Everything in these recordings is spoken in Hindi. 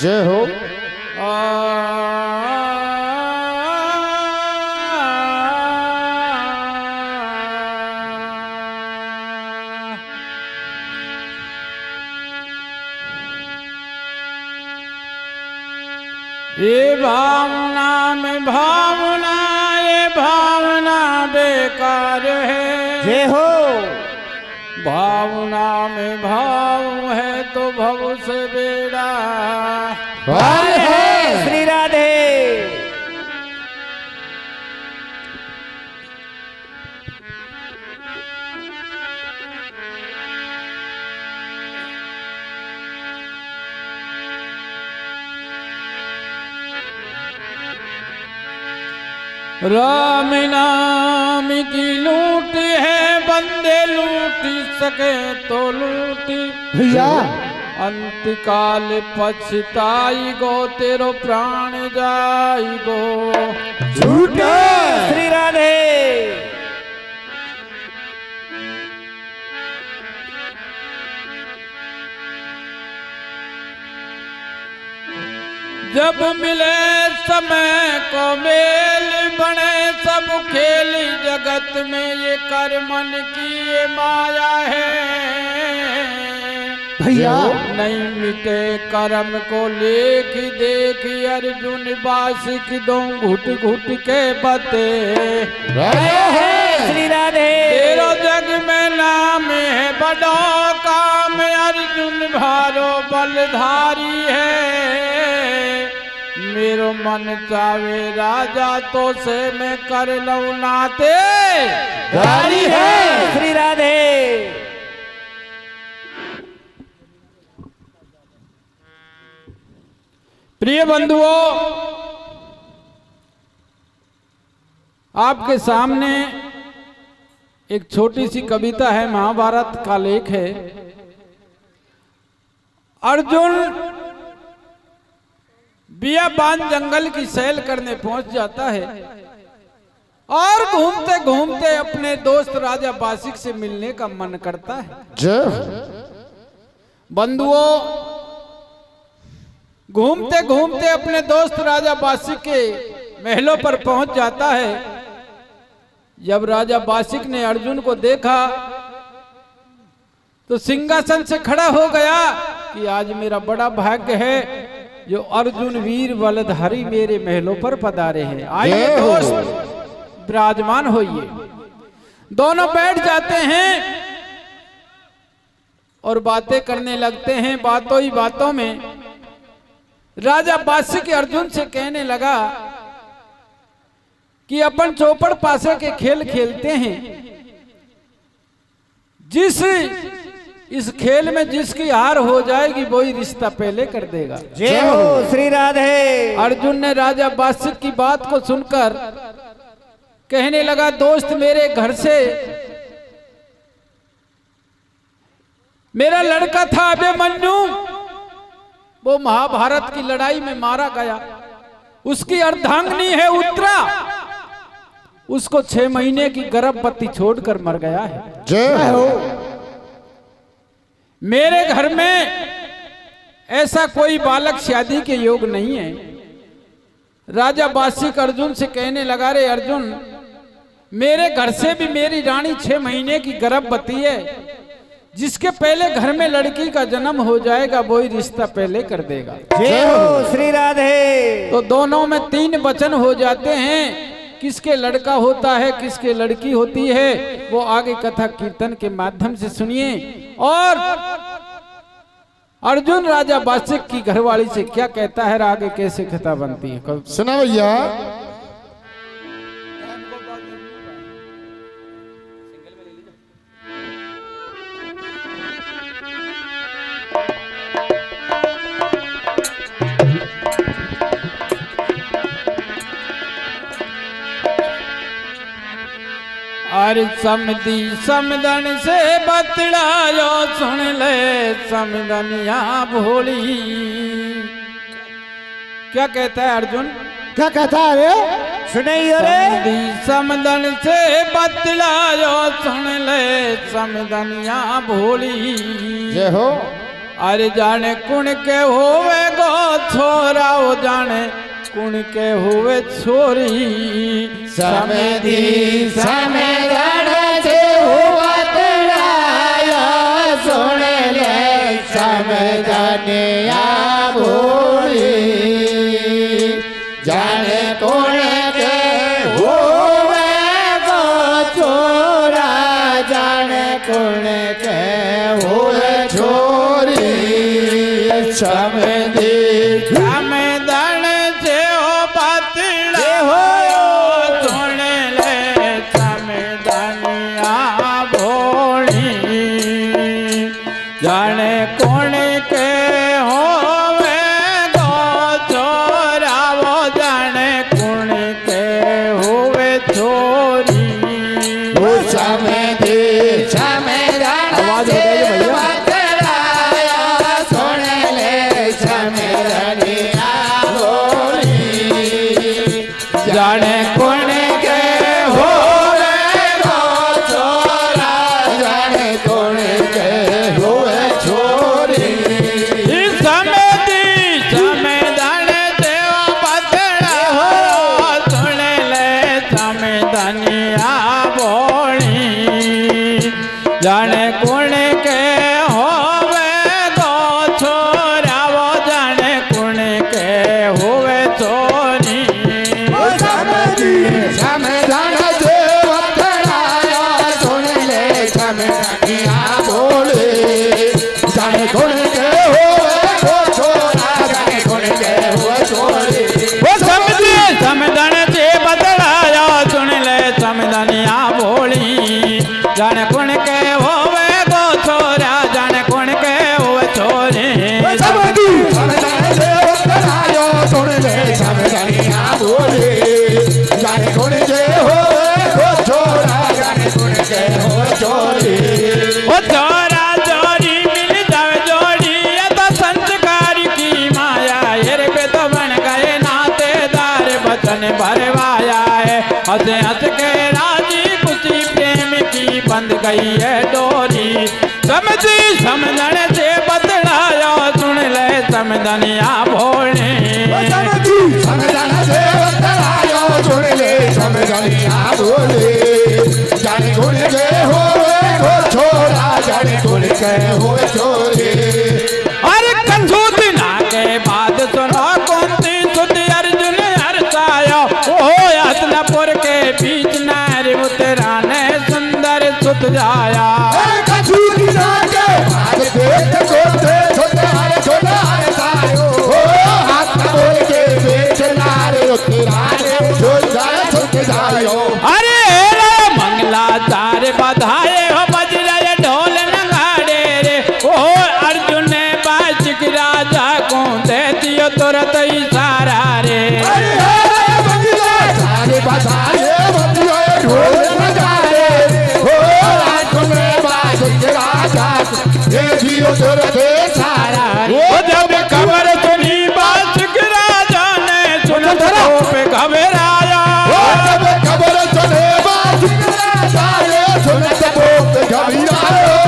जय हो। ये भावना में भावना, ये भावना बेकार है। जय हो। भावना में भाव है तो भव से बेड़ा पार है। श्री राधे। राम नाम की लूट है, बंदे लूट सके तो लूटी भैया अंतकाल पछताई गो, तेरो प्राण जाई गो। झूठे। श्री राधे। जब मिले समय को मेल बने सब खेल जगत में, ये कर मन की ये माया है। भैया नहीं मिटे कर्म को लेख देख, अर्जुन बासिक दो घुट घुट के बते। श्री राधे। तेरो जग में नाम है बड़ो काम, अर्जुन भारो बलधारी है। मेरो मन चावे राजा तो से मैं कर लऊं नाते गारी है। श्री राधे। प्रिय बंधुओं, आपके सामने एक छोटी सी कविता है, महाभारत का लेख है। अर्जुन बियाबान जंगल की सैल करने पहुंच जाता है और घूमते घूमते अपने दोस्त राजा बासिक से मिलने का मन करता है। जय। बंधुओं, घूमते घूमते अपने दोस्त राजा बासिक के महलों पर पहुंच जाता है। जब राजा बासिक ने अर्जुन को देखा तो सिंहासन से खड़ा हो गया कि आज मेरा बड़ा भाग्य है जो अर्जुन वीर बलधारी मेरे महलों पर पधारे हैं। आइए दोस्त विराजमान होइए। दोनों बैठ जाते हैं और बातें करने लगते हैं। बातों ही बातों में राजा बासिक अर्जुन से कहने लगा कि अपन चौपड़ पासे के खेल खेलते हैं, जिस इस खेल में जिसकी हार हो जाएगी वही रिश्ता पहले कर देगा। जय हो। श्री राधे। अर्जुन ने राजा बासिक की बात को सुनकर कहने लगा, दोस्त मेरे घर से मेरा लड़का था अभिमन्यु, वो महाभारत की लड़ाई में मारा गया। उसकी अर्धांगिनी है उत्तरा, उसको 6 महीने की गर्भवती छोड़कर मर गया है। जय हो। मेरे घर में ऐसा कोई बालक शादी के योग नहीं है। राजा बासिक अर्जुन से कहने लगा, रे अर्जुन, मेरे घर से भी मेरी रानी 6 महीने की गर्भवती है, जिसके पहले घर में लड़की का जन्म हो जाएगा वही रिश्ता पहले कर देगा। जय हो। श्री राधे। तो दोनों में 3 वचन हो जाते हैं। किसके लड़का होता है, किसके लड़की होती है, वो आगे कथा कीर्तन के माध्यम से सुनिए। और अर्जुन राजा बासिक की घरवाली से क्या कहता है, आगे कैसे कथा बनती है, सुना भैया। अरे समदी समदन से बतलायो, सुन ले समदनिया भोली। क्या कहता है अर्जुन? क्या कहता है रे? सुनाइए रे। समदी समदन से बतलायो, सुन ले समदनिया भोली। जय हो। अरे जाने कुण के होवे गो छोरा वो जाने कुण के हुए छोरी समेधी समेधन से हुआ तड़ाया सुन ले समझनिया भोली जाने कौन के हुए गो छोरा जाने कौन के हुए छोरी समेधी समेधन से हो पतड़ा हो सुन ले समेधनिया भोली जाने कौन के होवे गो छोरा वो जाने कौन के हुए छोरी वो समेधी समेधन से बतलाया सुन ले समेधनिया भोली जाने कौन के होवे गो छोरा जाने कौन के हुए छोरी समेधी समेधन से पतड़ा हो सुन ले समेधनिया भोली जाने कौन के होवे गो छोरा वो जाने कौन के हुए छोरी वो समेधी समेधन से बतलाया सुन ले समेधनिया भोली जाने कौन के हुए गो छोरा जाने कौन के हुए छोरी वो समझे समझन से बतलाया सुन ले समझनिया भोली जाने कौन के होवे गो छोरा जाने कौन के हुए छोरी समेधी समेधन से बतलाया सुन ले समेधनिया भोली जाने कौन के हुए गो छोरा जाने कौन के हुए छोरी वो छोरा जोड़ी मिल जावे जोड़ी ये तो संस्कार की माया ये पे तो बन गए नातेदार बचन भरवाया है हंस हंस के राजी खुशी प्रेम की बंध गई है डोरी समझी समझन से बतलाया सुन ले समझनिया भोले समेधी समेधन से बतलाया सुन ले समेधनिया भोली जाने कौन के हुए गो छोरा जाने कौन के हुए छोरी अरे कंजूस ना के बाद सुनो कुंती सुत अर्जुन हर्षायो ओ हसनपुर के बीच नारी उतराने सुंदर सुत जाया कछूरी नाके भाग देख छोटे छोटे हारे सायो ओ हाथ बोल के बेच नारे उतराने छोटे जायो अरे मंगलाचार बधाए हो बज रहे ढोल नगाड़े रे ओ अर्जुन ने बाशिक राजा को दे दियो तुरंत इशारा रे बंगला सारे बधाए बंदियो ढोल नगाड़े हो रात में बाज के राजा ये जियो तुरते सारा वो जब खबर सुनी बाशिक राजा ने सुन तो पे घबराया जब खबर सुने बाज के राजा ये सुनत बोल घबरायो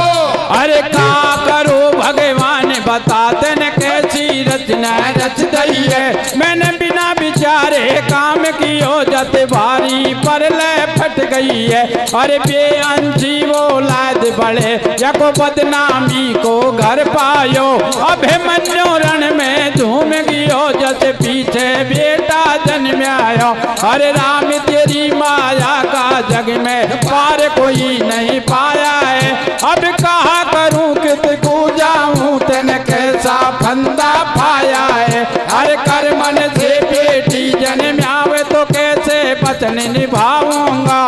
अरे का करो भगवान बताते न कैसी रचना रच दई है मैंने बिना विचारे काम कियो जत भारी पर ले फट गई है अरे बेअंशी वो लाद बड़े यको बदनामी को घर पायो अभिमन्यु रण में झूम गियो जस पीछे बेटा जन्म आयो अरे राम तेरी माया का जग में पार कोई नहीं पाया है अब कहा करूं कितकू जाऊं तेन कैसा फंदा पाया है हर कर मन से बेटी जन्म आवे तो कैसे वचन निभाऊंगा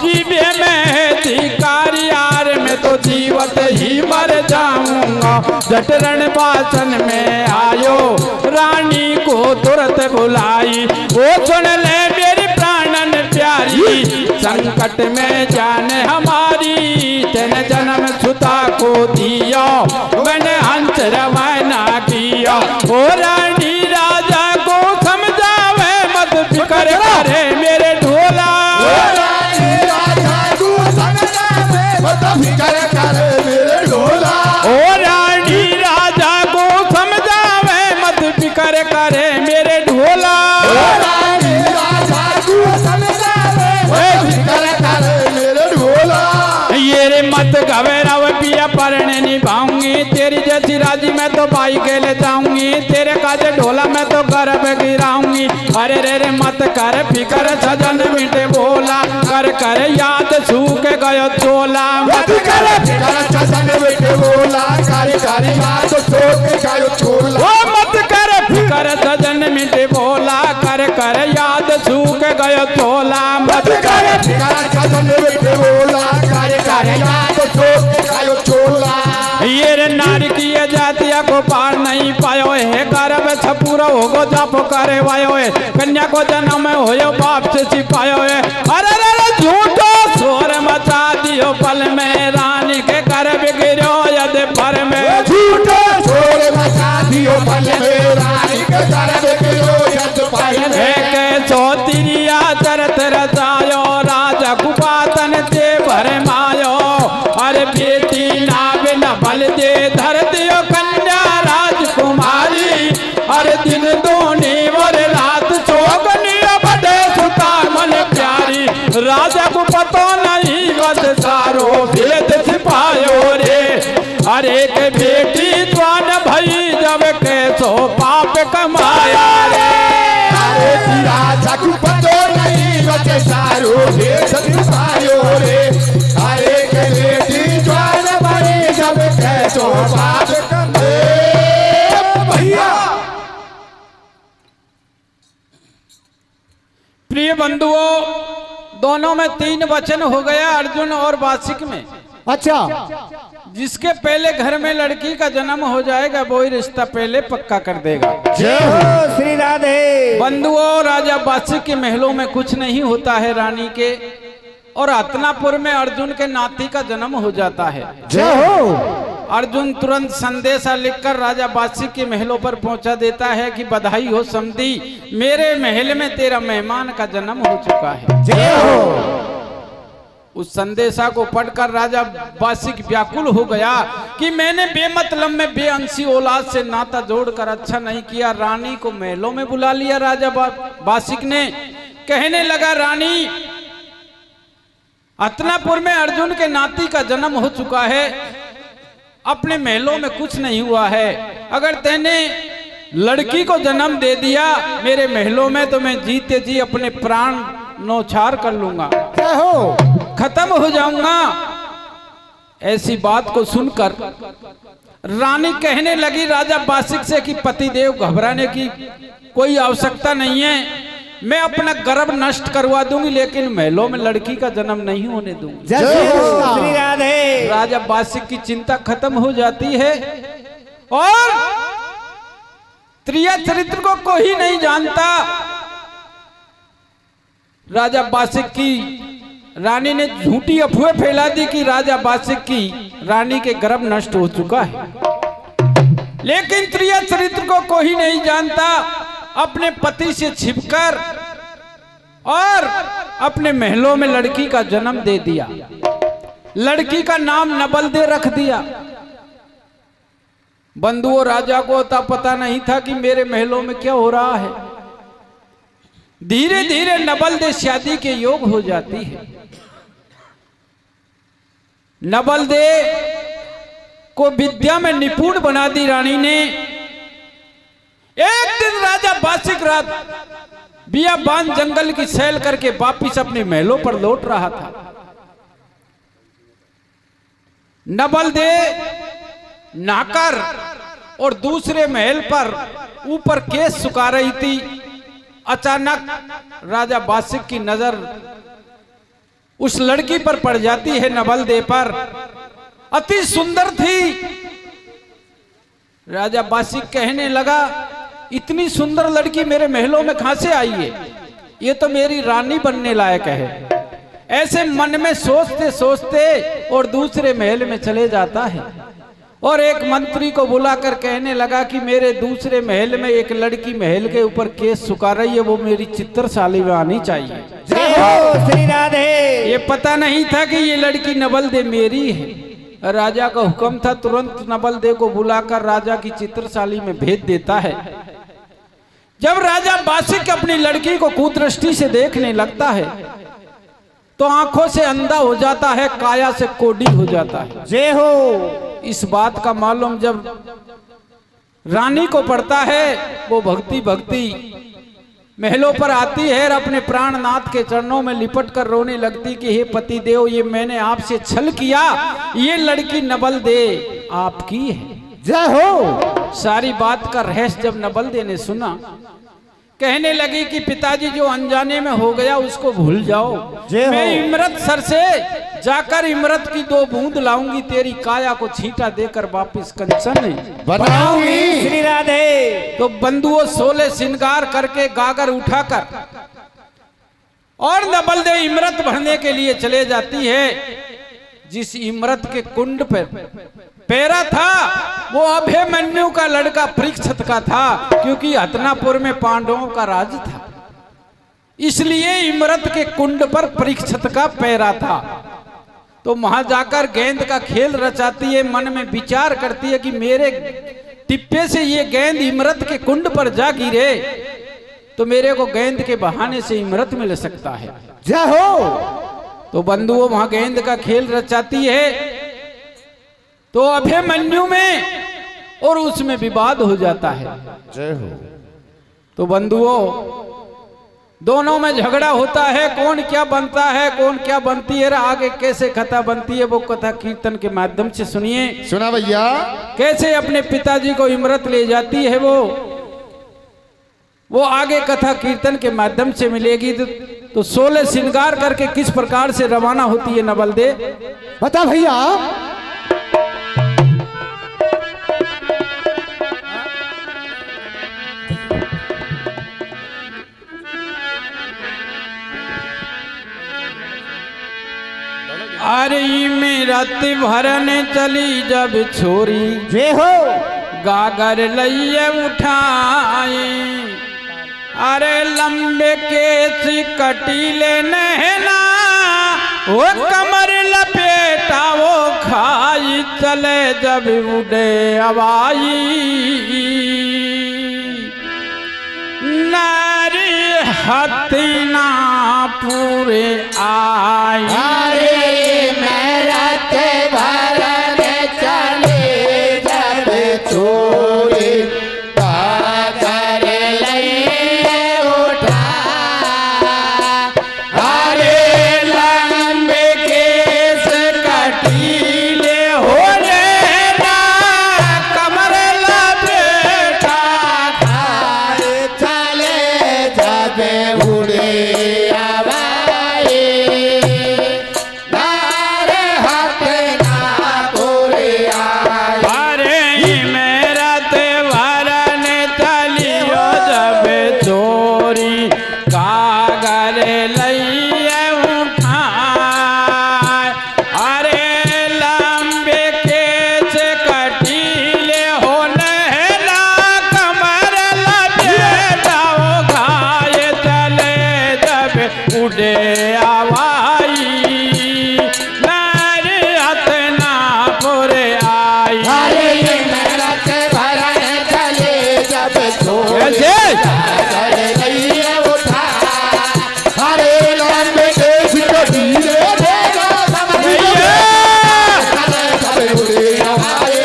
जीवे में धिकारी यार में तो जीवत ही मर जाऊंगा जटरण बासन में आयो रानी को तुरंत बुलाई वो सुन ले मेरी प्राणन प्यारी संकट में जाने हमारी तेन जन्म सुता को दिया मैंने हंस रवाना किया ओ रानी राजा को समझावे मत फिकर करे मेरे ढोला ओ रानी राजा को समझावे मत फिकर रवे रवे पिया परने निभाऊंगी, तेरी जैसी राजी मैं तो बाई के ले जाऊंगी, तेरे काजे ढोला मैं तो गर्भ गिराऊंगी। अरे रे रे मत कर फिकर सजन मीठे बोला, कर कर याद सूख गयो चोला। मत कर फिकर सजन मीठे बोला, कर कर याद सूख गयो चोला। ओ मत कर फिकर सजन मीठे बोला, कर कर याद सूख गयो चोला। मत कर फिकर सजन मीठे बोला, कर कर याद सूख गयो चोला। ये रे नारी की जातिया को पार नहीं पायो है, गर्भ छपूरा होगो जाप करे वायो है, कन्या को जन्म होयो बाप से छिपायो है। अरे रे झूठो शोर मचा दियो पल में, रानी के गर्भ गिरो यदि पर में। झूठो शोर मचा दियो पल में, रानी के गर्भ गिरो यदि पर में। एक चौतिरिया चरत रचायो, राजा कुपातन ते भर मायो। अरे बेटी नावे न बल दे धर दियो कन्या राजकुमारी, अरे दिन दोनी और रात चौगनी बड़े सुता मन प्यारी। राजा को पता नहीं बस सारो भेद छिपायो रे, अरे एक बेटी जवान भई जब कैसो पाप कमाया रे। अरे राजा को पता नहीं बस सारो भेद छिपायो रे, अरे के बेटी जवान भई जब कैसो पाप कमाया। भैया प्रिय बंधुओं, दोनों में 3 वचन हो गया, अर्जुन और वासिक में। अच्छा, जिसके पहले घर में लड़की का जन्म हो जाएगा वो ही रिश्ता पहले पक्का कर देगा। जय हो श्री राधे। बंधुओं, राजा वासिक के महलों में कुछ नहीं होता है रानी के, और हतनापुर में अर्जुन के नाती का जन्म हो जाता है। जय हो। अर्जुन तुरंत संदेशा लिखकर राजा वासिक के महलों पर पहुंचा देता है कि बधाई हो समधी, मेरे महल में तेरा मेहमान का जन्म हो चुका है। जय हो। उस संदेशा को पढ़कर राजा वासिक व्याकुल हो गया कि मैंने बेमतलब में बेअंशी औलाद से नाता जोड़कर अच्छा नहीं किया। रानी को महलों में बुला लिया राजा वासिक ने। कहने लगा, रानी, हतनापुर में अर्जुन के नाती का जन्म हो चुका है, अपने महलों में कुछ नहीं हुआ है। अगर तेने लड़की को जन्म दे दिया मेरे महलों में तो मैं जीते जी अपने प्राण नौछार कर लूंगा, जय हो। खत्म हो जाऊंगा। ऐसी बात को सुनकर रानी कहने लगी राजा वासिक से कि पतिदेव घबराने की कोई आवश्यकता नहीं है, मैं अपना गर्भ नष्ट करवा दूंगी लेकिन महलों में लड़की का जन्म नहीं होने दूंगी। जय श्री राधे। राजा वासिक की चिंता खत्म हो जाती है और त्रिया चरित्र को कोई नहीं जानता। राजा वासिक की रानी ने झूठी अफवाह फैला दी कि राजा वासिक की रानी के गर्भ नष्ट हो चुका है, लेकिन त्रिया चरित्र को कोई नहीं जानता। अपने पति से छिपकर और अपने महलों में लड़की का जन्म दे दिया। लड़की का नाम नबल दे रख दिया। बंधुओं, राजा को पता नहीं था कि मेरे महलों में क्या हो रहा है। धीरे धीरे नबल दे शादी के योग हो जाती है। नबल दे को विद्या में निपुण बना दी रानी ने। एक दिन राजा वासिक रात बियाबान जंगल की सैर करके वापिस अपने महलों पर लौट रहा था। नबल दे नहाकर और दूसरे महल पर ऊपर केस सुखा रही थी। अचानक राजा वासिक की नजर उस लड़की पर पड़ जाती है, नबल दे पर। अति सुंदर थी। राजा वासिक कहने लगा, इतनी सुंदर लड़की मेरे महलों में कहां से आई है? ये तो मेरी रानी बनने लायक है। ऐसे मन में सोचते सोचते और दूसरे महल में चले जाता है और एक मंत्री को बुलाकर कहने लगा कि मेरे दूसरे महल में एक लड़की महल के ऊपर केस सुखा रही है, वो मेरी चित्रशाली में आनी चाहिए। जय हो श्री राधे। ये पता नहीं था कि ये लड़की नबल दे मेरी है। राजा का हुक्म था, तुरंत नबल दे को बुलाकर राजा की चित्रशाली में भेज देता है। जब राजा वासिक अपनी लड़की को कुदृष्टि से देखने लगता है तो आंखों से अंधा हो जाता है, काया से कोढ़ी हो जाता है। जय हो। इस बात का मालूम जब रानी को पड़ता है, वो भक्ति महलों पर आती है और अपने प्राणनाथ के चरणों में लिपट कर रोने लगती कि हे पति देव, ये मैंने आपसे छल किया, ये लड़की नबल दे आपकी है। जय हो। सारी बात का रहस्य जब नबल दे ने सुना, कहने लगी कि पिताजी जो अनजाने में हो गया उसको भूल जाओ। मैं इमरत सर से जाकर इमरत की 2 बूंद लाऊंगी, तेरी काया को छींटा देकर वापिस कंचन बनाऊंगी। श्री राधे। तो बंधुओं 16 श्रृंगार करके गागर उठाकर और नबल दे इमरत भरने के लिए चले जाती है। जिस इमरत के कुंड पर पैरा था वो अभिमन्यु का लड़का परीक्षित का था, क्योंकि हतनापुर में पांडवों का राज था, इसलिए इमरत के कुंड पर परीक्षित का पैरा था। तो वहां जाकर गेंद का खेल रचाती है, मन में विचार करती है कि मेरे टिप्पे से ये गेंद इमरत के कुंड पर जा गिरे तो मेरे को गेंद के बहाने से इमरत मिल सकता है। जय हो। तो बंधुओं वहां गेंद का खेल रचाती है, तो अभिमन्यु में और उसमें विवाद हो जाता है। जय हो। तो बंधुओं दोनों में झगड़ा होता है, कौन क्या बनता है, कौन क्या बनती है, आगे कैसे कथा बनती है वो कथा कीर्तन के माध्यम से सुनिए। सुना भैया। कैसे अपने पिताजी को इमरत ले जाती है वो आगे कथा कीर्तन के माध्यम से मिलेगी। तो 16 श्रृंगार करके किस प्रकार से रवाना होती है नबल दे, बता भैया। अरे इमरत भरने चली जब छोरी, जय हो। गागर लइये उठाई, अरे लंबे केस कटीले नहना, वो कमर लपेटा वो खाई, चले जब उड़े हवाई, नारी हथिना पूरे आई। अरे इमरत भरने चले जब छोरी, गागर लइये उठा, अरे लंबे केस कटीले हो रे ना, कमर लपेटा खाए चले जब उड़े हवाई, नारे हाथ ना पूरे आई। अरे इमरत भरने चलियो जब चोरी, कागर लइये उठाए, अरे लंबे केस कटीले हो नहला, कमर लपेटा वो घाय, चले जब उड़े हवाई, नारी हथना पुरे आई। अरे इमरत भरने चले जब छोरी, कैसे? गागर लइये उठा, अरे लंबे केस कटीले देगा समझिए, जब उड़े हवाई,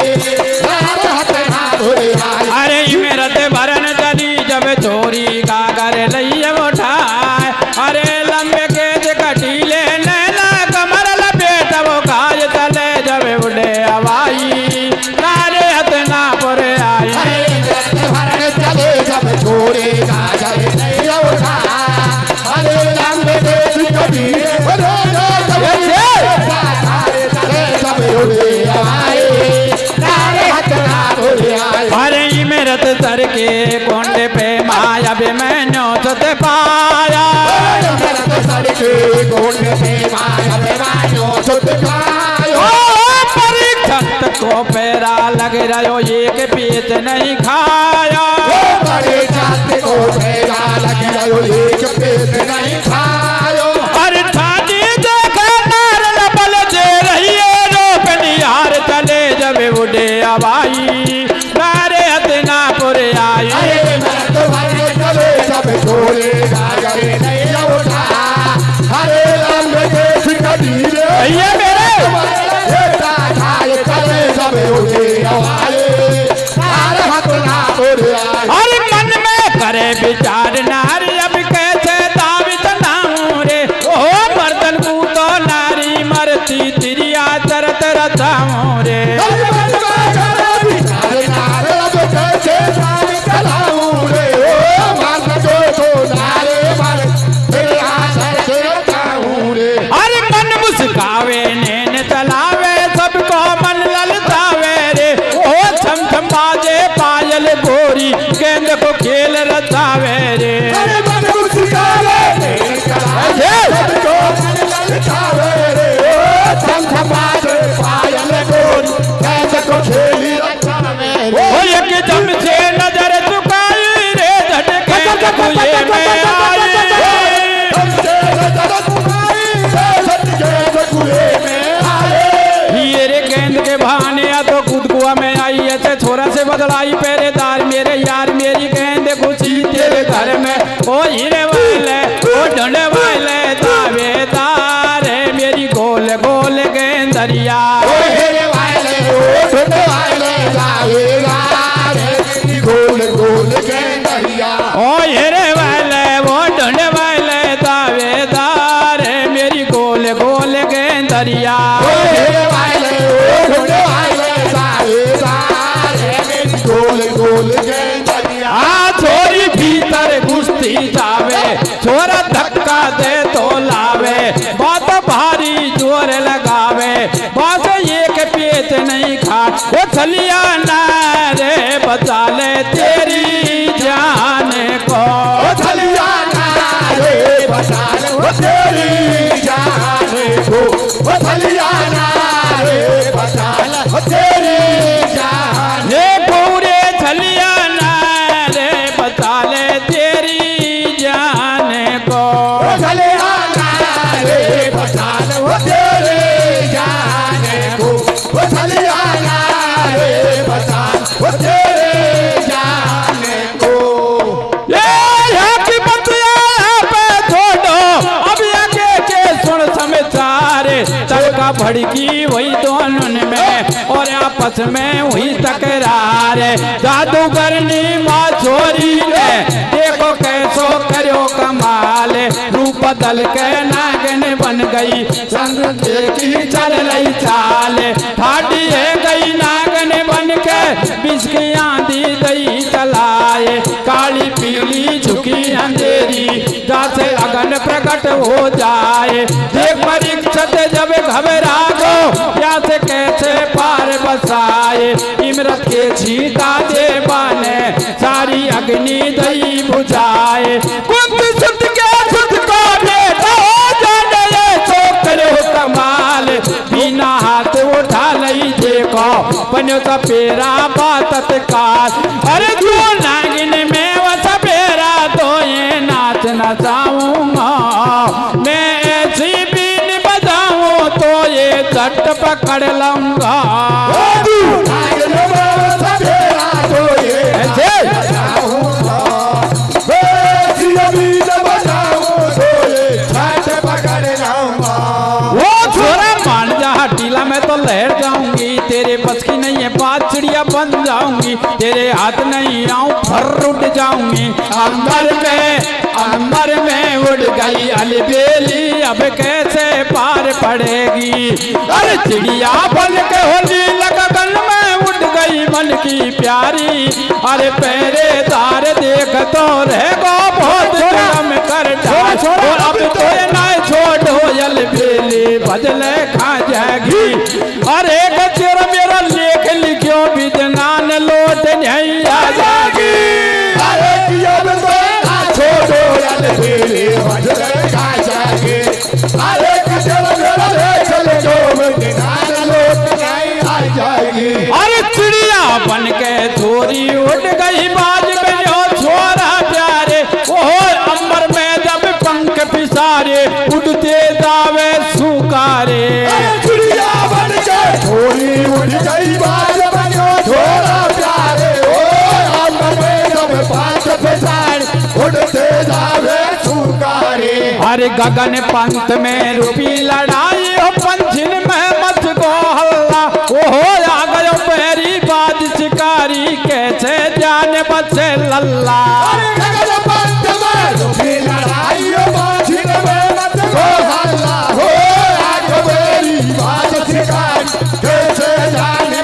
नारे हाथ ना पूरे आई। अरे इमरत भरन चली जब चोरी, गागर लइये उठाए, अरे लंबे केस कटीले नैना, कमर लपेटा वो घाय, चले जब उड़े हवाई, नारे हथना पुरे आई। अरे इमरत भरने चले जब छोरी, गागर लइये उठा, अरे लंबे केस कटीले जब उड़े हवाई, नारे हाथ ना पूरे आई। अरे इमरत सर के कोंडे पे माया बे मैंने सत पाया, इमरत सड़के कोने पे माया बेमानो सुध खायो, ओ परीक्षित को पैरा लग रहो, एक पीस नहीं खाया, बड़े जाते को फेरा लग गयो, एक पेट नहीं खायो। अरे छाती देखा नार नबल दे रही है, रोक निहार चले जब उड़े हवाई, नारे हथना पुरे आई। अरे इमरत भरने चले जब छोरे, गागर लइये उठा, अरे लंबे अरे मन में करे नारे नारे अब कैसे जान चलाऊं रे ओ मार दो तो नारे मार तेरे आसर से जाऊं रे। अरे मन मुस्कावे नैन चलावे सबको मन ललचावे रे ओ छम छम बाजे पायल गोरी गेंद को खेल रचावे रे। अरे मन मुस्कावे नैन चलावे सबको मन ललचावे रे ओ छम छम बाजे पायल गोरी गेंद को खेल रचावे रे। ओ एक दम से नजर झुकाई रे झटके कुए में आई ये रे गेंद के बहाने या तो कूद कुआ में आई ऐसे छोरा से बदलाई पहरेदार मेरे यार मेरी गेंद घुसी तेरे घर में ओ हीरे वाले ओ ढंडे वाले दावेदार है मेरी गोल गोल गेंदरिया ओ हीरे वाले ओ ढंडे वाले दावेदार है मेरी गोल गोल गेंदरिया। ओ हीरे वाले वो ढंडे वाले दावेदार है मेरी गोल गोल गेंदरिया। ओ हीरे वाले ओ ढंडे वाले दावेदार है मेरी गोल गोल गेंदरिया। आ छोरी भीतर घुसती जावे छोरा धक्का दे तो लावे बात भारी जोर लगावे बात एक पेट नहीं खा वो छलिया ना रे बचा ले तेरी जान को ओ छलिया ना रे बचा ले वो तेरी जान को ओ छलिया ना रे बचा ले वो तेरी जान ये पूरे छलिया ना रे बचा ले तेरी जान को ओ छलिया ना रे बचा ले वो तेरी जान को ओ छलिया ना रे बचा ले वो तेरी जान को। ये यहाँ की बतिया पे छोड़ो अब आगे के सुन समाचार तड़का भड़की वही दोनों में और आपस में हुई तकरार जादूगरनी माँ छोरी ने देखो कैसो करो कमाल रूप बदल के नागन बन गई संग देखी चल रही चाल ठाडी है गई नागन बन के बिस्कियां दी गई चलाए काली पीली झुकी अंधेरी जैसे अगन प्रकट हो जाए देख परीक्षित जब घबरा गो या से कैसे पार बसाए इमरत के छीटा दे बाने सारी अग्नि दई बुझाए कुंत सुत के खुद को बेटा जाने ये सो करो कमाल बिना हाथ उठा लई देखो बनो सपेरा बात तत्काल अरे तू नागिन में वो सपेरा तो ये नाच नचाऊंगा मैं ऐसी बीन बजाऊं तो ये झट पकड़ लूंगा टीला में तो लहर जाऊंगी तेरे बस की नहीं है बात चिड़िया बन जाऊंगी तेरे हाथ नहीं आऊं फर उड़ जाऊंगी अंबर में उड़ गई अलबेली अब कैसे पार पड़ेगी अरे चिड़िया बन के होली लगन में उड़ गई मन की प्यारी अरे पहरेदार देख तो रहेगा बहुत काम कर और अब तो ना छोड़ो अलबेली बदले खा जाएगी अरे तेरा मेरा लेख लिखियो विजनान लौट नहीं आ जाएगी अरे छोड़ो अलबेली बदले खा जाएगी अरे तेरा मेरा लेख लिखियो विजनान लौट नहीं आ जाएगी। अरे चिड़िया बन के छोरी उड़ गई बाज में जो छोरा प्यारे वो अंबर में जब पंख पिसारे उड़ते जावे सुकारे चिड़िया बन के छोरी उड़ गई बाज में जो छोरा प्यारे ओ अंबर में जब पंख पिसारे उड़ते जावे सुकारे। अरे गगन पंथ में रुपी लड़ाई हो पंछिन में मत को हल्ला ओहो आ गयो पहरी बाज शिकारी कैसे जाने बचे लल्ला गगन पंथ में रुपी लड़ाई हो पंछिन में मत को हल्ला हो आ गयो पहरी बाज शिकारी कैसे जाने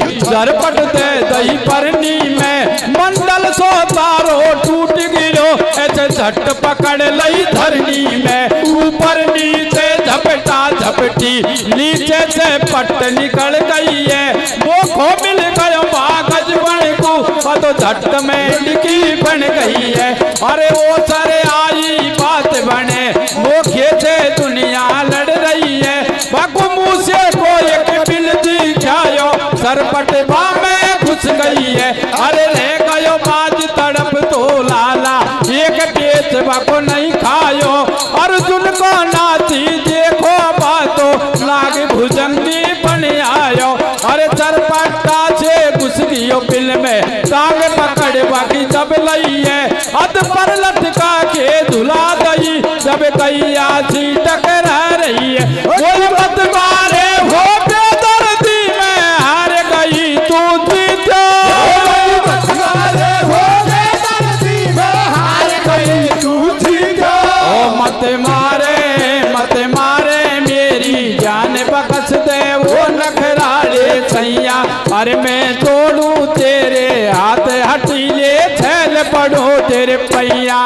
झरपट दे दही परनी में मंडल सो तारो टूट गिरो ऐसे झट पकड़ लई धरनी में ऊपर नीचे झपटा झपटी नीचे से पट निकल गई है वो खो मिल गयो कागज बन को तो झट में लिखी बन गई है अरे वो सारे आई बात बने वो खेते दुनिया लड़ रही है बाको मुँह से को एक बिल दिखायो सरपट में घुस गई है अरे रह गयो बाज तड़प तो लाला एक पेच बाको नहीं खायो अर्जुन को नाती देखो बातो लाग भुजंगी बन आयो अरे सरपट्टा से घुस गयो बिल में टांग पकड़ बाकी जब लई है अध पर लटका के झुला दई जब कैया सी टकरा रही है कोई मत मारे हो बेदर्दी में हार गई तू जीतो मत मारे मेरी जान बख्श दे वो नखराले सैया अरे मैं तोड़ू तेरे हाथ हटीले थैल पड़ो तेरे पैया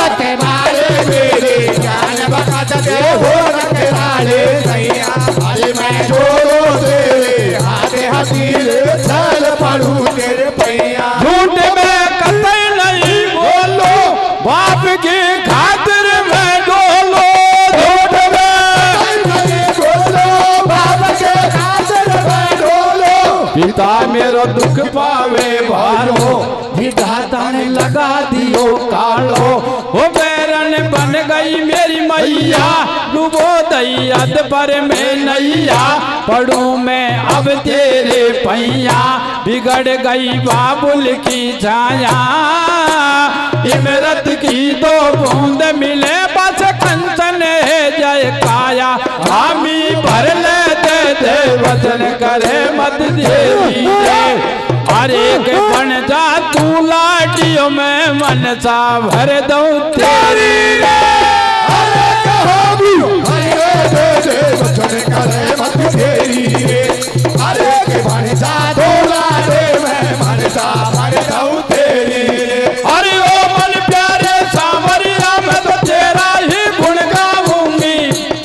मत मारे मेरी जान बख्श दे वो नखराले सैया अरे मैं तोड़ू तेरे हाथ हटीले थैल पड़ो तेरे पैया झूठ में कतई नहीं बोलो बाप की खातिर मैं डोलो झूठ में बोलो बाप के खातिर मैं डोलो पिता मेरो दुख पावे भारो विधाता ने लगा दियो कालो वो बैरन बन गई मेरी मैया डूबो दैया पर में नैया पढ़ू मैं अब तेरे पैया बिगड़ गई बाबुल की छाया इमरत की दो बूंद मिले बस कंचन है जय काया हामी भर ले दे वचन करे मत देवी अरे के बन जा तू लाडियो में मन सा भर दऊं तेरी अरे कहोगी अरे दे वचन करे मत तेरी अरे के बन जा तोला दे मैं मन सा भर दऊं तेरी अरे ओ मन प्यारे सावरिया मैं तो तेरा ही गुण गाऊंगी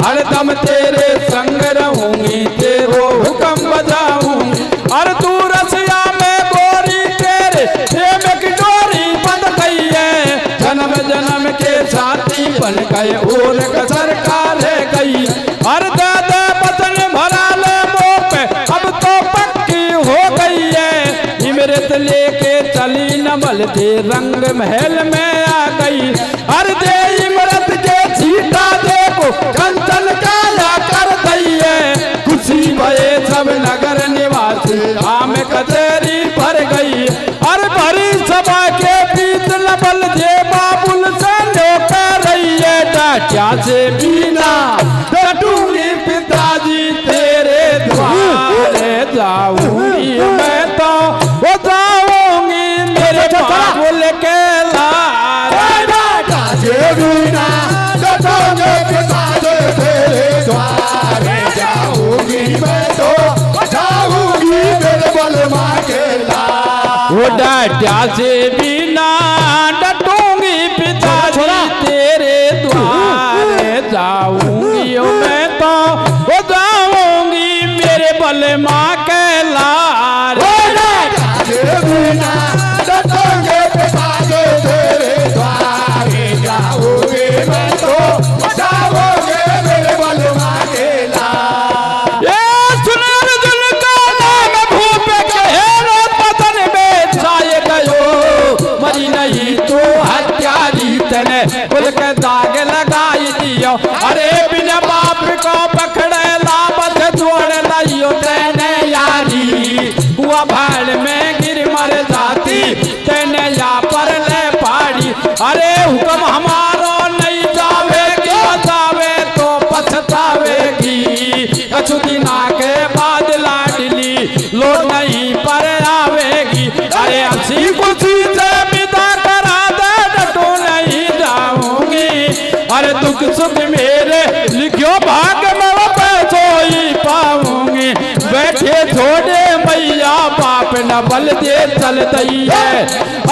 हरदम तेरे संग रहूंगी तेरो हुक्म बजाऊंगी अरे तू रसिया में गोरी तेरे प्रेम की डोरी बंध गई है जन्म जन्म के साथी बन गए और कसर का रह गई हर दादा बचन भरा ले मुंह पे अब तो पक्की हो गई है इमरत लेके चली नमल दे रंग महल में आ गई हर दे इमरत के सीता देखो कंचन काया कर दई है खुशी भये सब नगर निवासी आम कचेरी भर गई हर भरी सभा के बीच नमल दे बाबुल से लोका रही है डाटा से बिना डटूंगी पिताजी तेरे द्वारे जाऊंगी मैं तो वो जाऊंगी मेरे बाबुल के लारे डाटा जे बिना डटोगे पिताजी तेरे द्वारे जाऊंगी मैं तो जाऊंगी मेरे बलमा के लारे वो डाटा से बिना डटूंगी पिताजी तेरे द्वारे जाऊंगी मैं तो वो जाऊंगी मेरे बलमा के लारे डाटा जे बिना डटोगे पिताजी तेरे द्वारे जाऊंगी मैं तो जाऊंगी मेरे बलमा के लारे ये सुन अर्जुन का नाम भूप गहरा पतन में छाए गयो मरी नहीं तो हत्यारी तने खुद के दाग लगाई दियो अरे बिना बाप को पकड़े लाबत जोड़ लाइयो तेने यारी हुआ भाड़ में गिर मर जाती तेने या पर ले पाड़ी अरे हुक्म हमारो नहीं जावेगी बचावे तो पछतावेगी कछु दिना के बाद लाडली लोग नहीं पर आवेगी अरे हंसी खुशी से विदा करा दे डटो नहीं जाऊंगी अरे दुख सुख मेरे लिखियो भाग्य में पैसो ही पाऊंगी बैठे छोड़े मैया न बल दे चल दई है।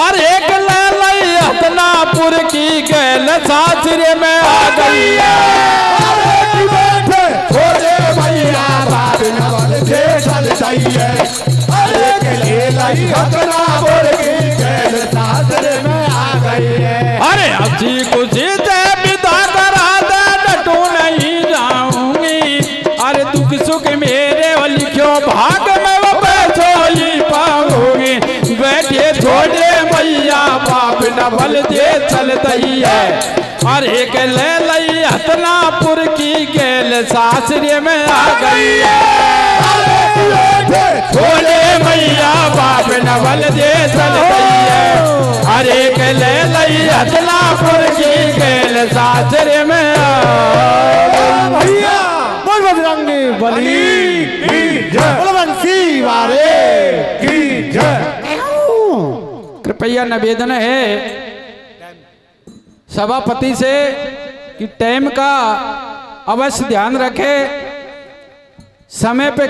और एक ले लई हतनापुर की गैल सासरे में आ गई है। छोड़े भैया बाप न बल दे चल दई है। अरे के ले लई हतनापुर की गैल सासरे में आ गई है। अरे अच्छी खुशी से विदा करा दे डटू नहीं जाऊंगी। अरे दुख सुख मेरे वो लिखो भाग में वो पैसो ही पाऊंगी। बैठे छोड़े भैया बाप न बल दे चल दई है। और एक ले लई हतनापुर की गैल सासरे में आ गई है। छोड़े भैया बाप न बल दे चल दई है। अरे एक ले लई हतनापुर की गैल सासरे में भैया बोल बजरंगी बली की जय। बोल बंसी वारे की जय। कृपया निवेदन है सभापति से कि टाइम का अवश्य ध्यान रखे, समय पे